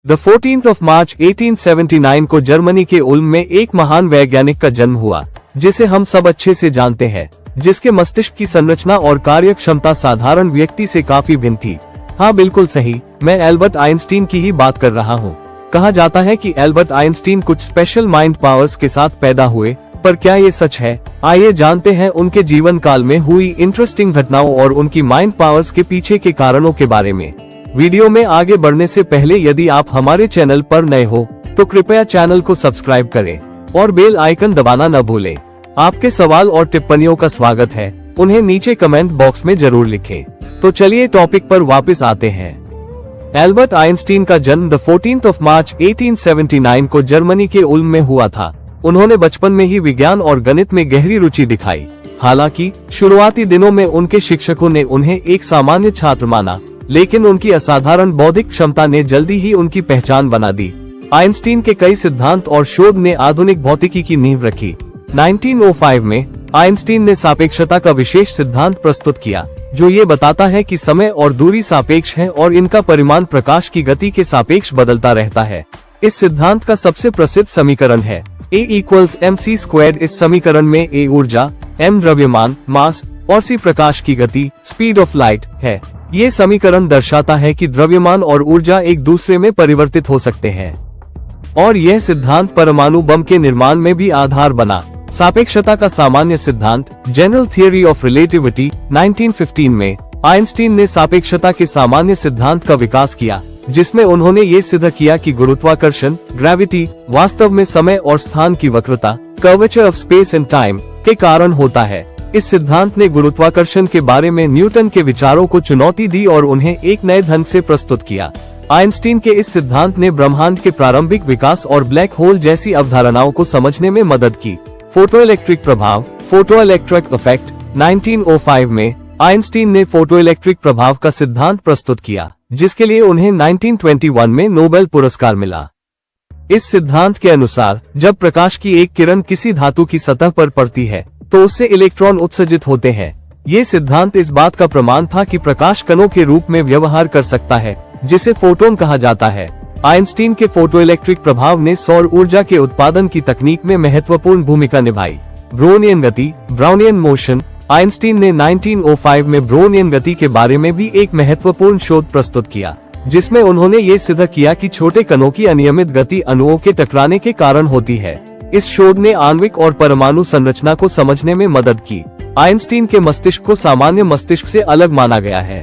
The 14th of March 1879 को Germany के उल्म में एक महान वैज्ञानिक का जन्म हुआ, जिसे हम सब अच्छे से जानते हैं, जिसके मस्तिष्क की संरचना और कार्य क्षमता साधारण व्यक्ति से काफी भिन्न थी। हाँ, बिल्कुल सही, मैं एल्बर्ट आइंस्टीन की ही बात कर रहा हूँ। कहा जाता है कि एल्बर्ट आइंस्टीन कुछ स्पेशल माइंड पावर्स के साथ पैदा हुए, पर क्या ये सच है? आइए जानते हैं उनके जीवन काल में हुई इंटरेस्टिंग घटनाओं और उनकी माइंड पावर्स के पीछे के कारणों के बारे में। वीडियो में आगे बढ़ने से पहले यदि आप हमारे चैनल पर नए हो तो कृपया चैनल को सब्सक्राइब करें और बेल आइकन दबाना न भूलें। आपके सवाल और टिप्पणियों का स्वागत है, उन्हें नीचे कमेंट बॉक्स में जरूर लिखें। तो चलिए टॉपिक पर वापस आते हैं। एल्बर्ट आइंस्टीन का जन्म द 14th of March 1879 को जर्मनी के उल्म में हुआ था। उन्होंने बचपन में ही विज्ञान और गणित में गहरी रुचि दिखाई। हालांकि शुरुआती दिनों में उनके शिक्षकों ने उन्हें एक सामान्य छात्र माना, लेकिन उनकी असाधारण बौद्धिक क्षमता ने जल्दी ही उनकी पहचान बना दी। आइंस्टीन के कई सिद्धांत और शोध ने आधुनिक भौतिकी की नींव रखी। 1905 में आइंस्टीन ने सापेक्षता का विशेष सिद्धांत प्रस्तुत किया, जो ये बताता है कि समय और दूरी सापेक्ष है और इनका परिमाण प्रकाश की गति के सापेक्ष बदलता रहता है। इस सिद्धांत का सबसे प्रसिद्ध समीकरण है A=mc²। इस समीकरण में A ऊर्जा, m द्रव्यमान मास और c प्रकाश की गति स्पीड ऑफ लाइट है। ये समीकरण दर्शाता है कि द्रव्यमान और ऊर्जा एक दूसरे में परिवर्तित हो सकते हैं, और यह सिद्धांत परमाणु बम के निर्माण में भी आधार बना। सापेक्षता का सामान्य सिद्धांत जनरल थियरी ऑफ रिलेटिविटी 1915 में आइंस्टीन ने सापेक्षता के सामान्य सिद्धांत का विकास किया, जिसमें उन्होंने ये सिद्ध किया कि गुरुत्वाकर्षण ग्रेविटी वास्तव में समय और स्थान की वक्रता curvature of space and time के कारण होता है। इस सिद्धांत ने गुरुत्वाकर्षण के बारे में न्यूटन के विचारों को चुनौती दी और उन्हें एक नए ढंग से प्रस्तुत किया। आइंस्टीन के इस सिद्धांत ने ब्रह्मांड के प्रारंभिक विकास और ब्लैक होल जैसी अवधारणाओं को समझने में मदद की। फोटोइलेक्ट्रिक प्रभाव फोटोइलेक्ट्रिक इफेक्ट 1905 में आइंस्टीन ने फोटोइलेक्ट्रिक प्रभाव का सिद्धांत प्रस्तुत किया, जिसके लिए उन्हें 1921 में नोबेल पुरस्कार मिला। इस सिद्धांत के अनुसार जब प्रकाश की एक किरण किसी धातु की सतह पर पड़ती है तो उससे इलेक्ट्रॉन उत्सर्जित होते हैं। ये सिद्धांत इस बात का प्रमाण था कि प्रकाश कणों के रूप में व्यवहार कर सकता है, जिसे फोटोन कहा जाता है। आइंस्टीन के फोटोइलेक्ट्रिक प्रभाव ने सौर ऊर्जा के उत्पादन की तकनीक में महत्वपूर्ण भूमिका निभाई। ब्रोनियन गति ब्राउनियन मोशन आइंस्टीन ने 1905 में ब्रोनियन गति के बारे में भी एक महत्वपूर्ण शोध प्रस्तुत किया, जिसमें उन्होंने ये सिद्ध किया कि छोटे कणों की अनियमित गति अणुओं के टकराने के कारण होती है। इस शोध ने आणविक और परमाणु संरचना को समझने में मदद की। आइंस्टीन के मस्तिष्क को सामान्य मस्तिष्क से अलग माना गया है।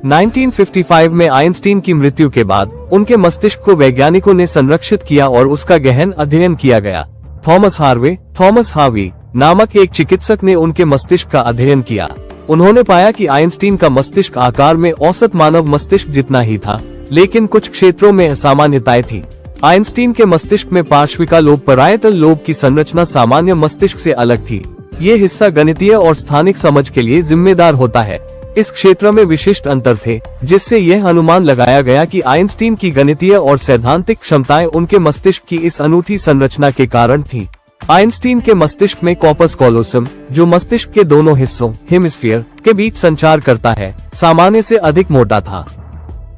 1955 में आइंस्टीन की मृत्यु के बाद उनके मस्तिष्क को वैज्ञानिकों ने संरक्षित किया और उसका गहन अध्ययन किया गया। थॉमस हार्वे नामक एक चिकित्सक ने उनके मस्तिष्क का अध्ययन किया। उन्होंने पाया कि आइंस्टीन का मस्तिष्क आकार में औसत मानव मस्तिष्क जितना ही था, लेकिन कुछ क्षेत्रों में असामान्यताएं थी। आइंस्टीन के मस्तिष्क में पार्श्विका लोब पैराइटल लोब की संरचना सामान्य मस्तिष्क से अलग थी। ये हिस्सा गणितीय और स्थानिक समझ के लिए जिम्मेदार होता है। इस क्षेत्र में विशिष्ट अंतर थे, जिससे यह अनुमान लगाया गया कि आइंस्टीन की गणितीय और सैद्धांतिक क्षमताएं उनके मस्तिष्क की इस अनूठी संरचना के कारण थी। आइंस्टीन के मस्तिष्क में कॉर्पस कॉलोसम, जो मस्तिष्क के दोनों हिस्सों हेमिस्फीयर के बीच संचार करता है, सामान्य से अधिक मोटा था।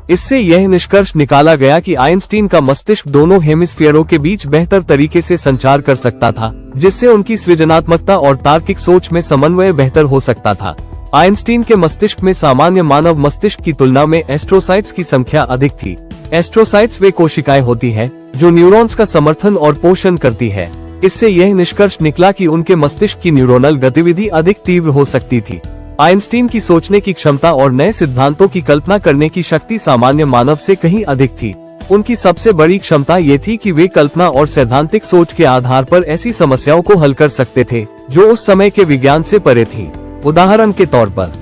इससे यह निष्कर्ष निकाला गया कि आइंस्टीन का मस्तिष्क दोनों हेमिस्फीयरों के बीच बेहतर तरीके से संचार कर सकता था, जिससे उनकी सृजनात्मकता और तार्किक सोच में समन्वय बेहतर हो सकता था। आइंस्टीन के मस्तिष्क में सामान्य मानव मस्तिष्क की तुलना में एस्ट्रोसाइट्स की संख्या अधिक थी। एस्ट्रोसाइट्स वे कोशिकाएं होती हैं जो न्यूरॉन्स का समर्थन और पोषण करती है। इससे यह निष्कर्ष निकला कि उनके मस्तिष्क की न्यूरोनल गतिविधि अधिक तीव्र हो सकती थी। आइंस्टीन की सोचने की क्षमता और नए सिद्धांतों की कल्पना करने की शक्ति सामान्य मानव से कहीं अधिक थी। उनकी सबसे बड़ी क्षमता ये थी कि वे कल्पना और सैद्धांतिक सोच के आधार पर ऐसी समस्याओं को हल कर सकते थे जो उस समय के विज्ञान से परे थी। उदाहरण के तौर पर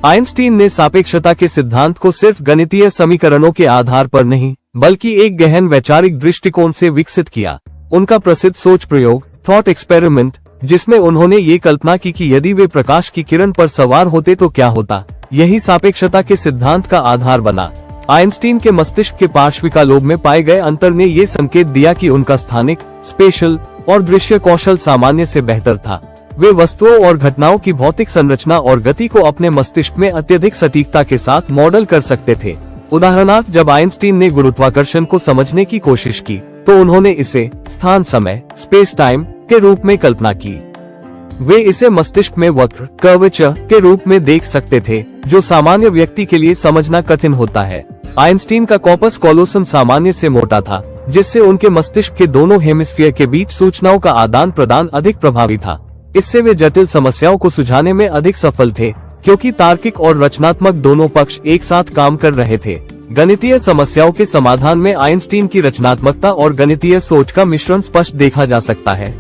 आइंस्टीन ने सापेक्षता के सिद्धांत को सिर्फ गणितीय समीकरणों के आधार पर नहीं, बल्कि एक गहन वैचारिक दृष्टिकोण से विकसित किया। उनका प्रसिद्ध सोच प्रयोग थॉट एक्सपेरिमेंट, जिसमें उन्होंने ये कल्पना की कि यदि वे प्रकाश की किरण पर सवार होते तो क्या होता, यही सापेक्षता के सिद्धांत का आधार बना। आइंस्टीन के मस्तिष्क के पार्श्विका लोब में पाए गए अंतर ने ये संकेत दिया कि उनका स्थानिक, स्पेशल और दृश्य कौशल सामान्य से बेहतर था। वे वस्तुओं और घटनाओं की भौतिक संरचना और गति को अपने मस्तिष्क में अत्यधिक सटीकता के साथ मॉडल कर सकते थे। उदाहरणार्थ, जब आइंस्टीन ने गुरुत्वाकर्षण को समझने की कोशिश की तो उन्होंने इसे स्थान समय स्पेस टाइम के रूप में कल्पना की। वे इसे मस्तिष्क में वक्र कर्वेचर के रूप में देख सकते थे, जो सामान्य व्यक्ति के लिए समझना कठिन होता है। आइंस्टीन का कॉर्पस कॉलोसम सामान्य से मोटा था, जिससे उनके मस्तिष्क के दोनों हेमिस्फीयर के बीच सूचनाओं का आदान प्रदान अधिक प्रभावी था। इससे वे जटिल समस्याओं को सुलझाने में अधिक सफल थे, क्योंकि तार्किक और रचनात्मक दोनों पक्ष एक साथ काम कर रहे थे। गणितीय समस्याओं के समाधान में आइंस्टीन की रचनात्मकता और गणितीय सोच का मिश्रण स्पष्ट देखा जा सकता है।